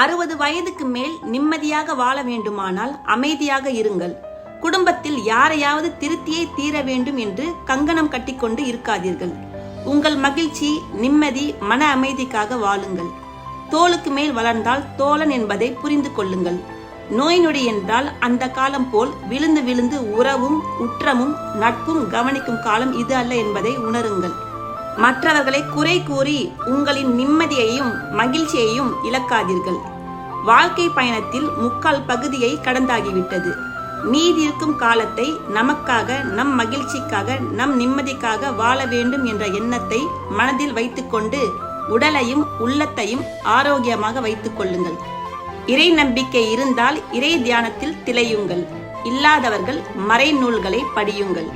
60 வயதுக்கு மேல் நிம்மதியாக வாழ வேண்டுமானால் அமைதியாக இருங்கள். குடும்பத்தில் யாரையாவது திருத்தியே தீர வேண்டும் என்று கங்கணம் கட்டிக்கொண்டு இருக்காதீர்கள். உங்கள் மகிழ்ச்சி, நிம்மதி, மன அமைதிக்காக வாழுங்கள். தோளுக்கு மேல் வளர்ந்தால் தோழன் என்பதை புரிந்து கொள்ளுங்கள். நோய் நொடி என்றால் அந்த காலம் போல் விழுந்து விழுந்து உறவும் உற்றமும் நட்பும் கவனிக்கும் காலம் இது அல்ல என்பதை உணருங்கள். மற்றவர்களை குறை கூறி உங்களின் நிம்மதியையும் மகிழ்ச்சியையும் இழக்காதீர்கள். வாழ்க்கை பயணத்தில் 3/4 பகுதியை கடந்தாகிவிட்டது. மீதி இருக்கும் காலத்தை நமக்காக, நம் மகிழ்ச்சிக்காக, நம் நிம்மதிக்காக வாழ வேண்டும் என்ற எண்ணத்தை மனதில் வைத்துக்கொண்டு உடலையும் உள்ளத்தையும் ஆரோக்கியமாக வைத்துக் கொள்ளுங்கள். இறை நம்பிக்கை இருந்தால் இறை தியானத்தில் திளையுங்கள். இல்லாதவர்கள் மறைநூல்களை படியுங்கள்.